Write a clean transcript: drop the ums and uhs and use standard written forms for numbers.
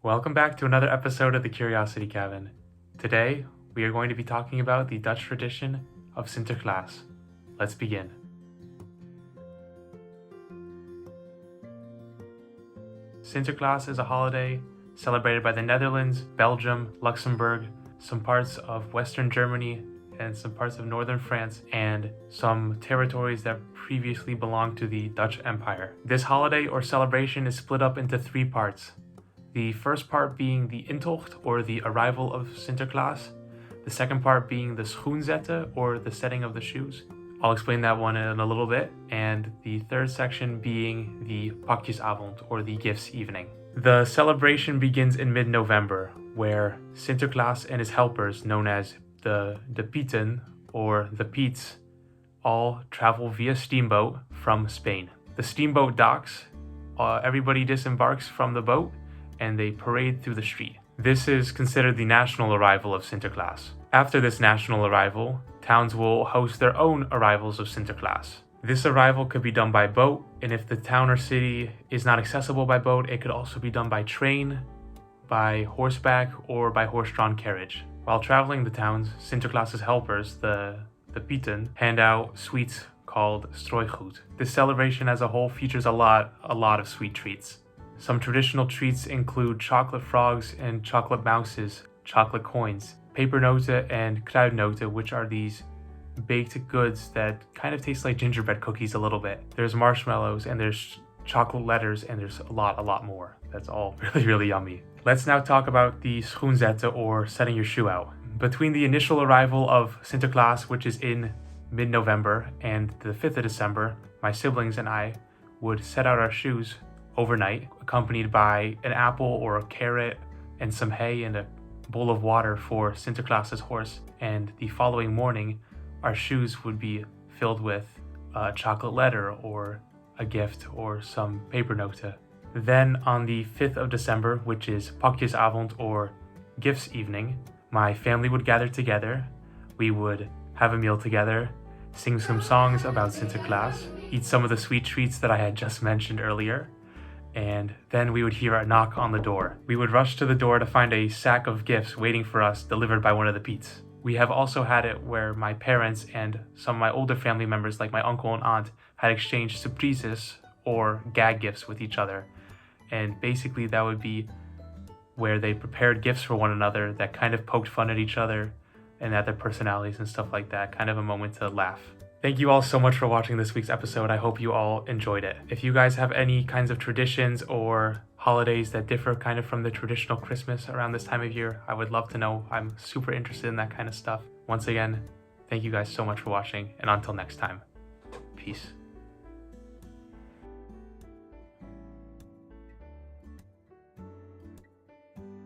Welcome back to another episode of the Curiosity Cabin. Today, we are going to be talking about the Dutch tradition of Sinterklaas. Let's begin. Sinterklaas is a holiday celebrated by the Netherlands, Belgium, Luxembourg, some parts of Western Germany, and some parts of northern France, and some territories that previously belonged to the Dutch Empire. This holiday or celebration is split up into three parts. The first part being the intocht, or the arrival of Sinterklaas. The second part being the schoenzetten, or the setting of the shoes. I'll explain that one in a little bit. And the third section being the pakjesavond, or the gifts evening. The celebration begins in mid-November, where Sinterklaas and his helpers, known as the Pieten, or the Piets, all travel via steamboat from Spain. The steamboat docks, everybody disembarks from the boat, and they parade through the street. This is considered the national arrival of Sinterklaas. After this national arrival, towns will host their own arrivals of Sinterklaas. This arrival could be done by boat, and if the town or city is not accessible by boat, it could also be done by train, by horseback, or by horse-drawn carriage. While traveling the towns, Sinterklaas's helpers, the Pieten, hand out sweets called strooigoed. This celebration as a whole features a lot of sweet treats. Some traditional treats include chocolate frogs and chocolate mouses, chocolate coins, pepernoten and kruidnoten, which are these baked goods that kind of taste like gingerbread cookies a little bit. There's marshmallows and there's chocolate letters and there's a lot more. That's all really yummy. Let's now talk about the schoenzetten, or setting your shoe out. Between the initial arrival of Sinterklaas, which is in mid-November, and the 5th of December, my siblings and I would set out our shoes overnight, accompanied by an apple or a carrot and some hay and a bowl of water for Sinterklaas's horse. And the following morning, our shoes would be filled with a chocolate letter or a gift or some pepernoten. Then on the 5th of December, which is pakjesavond, or gifts evening, my family would gather together. We would have a meal together, sing some songs about Sinterklaas, eat some of the sweet treats that I had just mentioned earlier, and then we would hear a knock on the door. We would rush to the door to find a sack of gifts waiting for us, delivered by one of the Piets. We have also had it where my parents and some of my older family members, like my uncle and aunt, had exchanged surprises or gag gifts with each other. And basically that would be where they prepared gifts for one another that kind of poked fun at each other and at their personalities and stuff like that. Kind of a moment to laugh. Thank you all so much for watching this week's episode. I hope you all enjoyed it. If you guys have any kinds of traditions or holidays that differ kind of from the traditional Christmas around this time of year, I would love to know. I'm super interested in that kind of stuff. Once again, thank you guys so much for watching, and until next time, peace.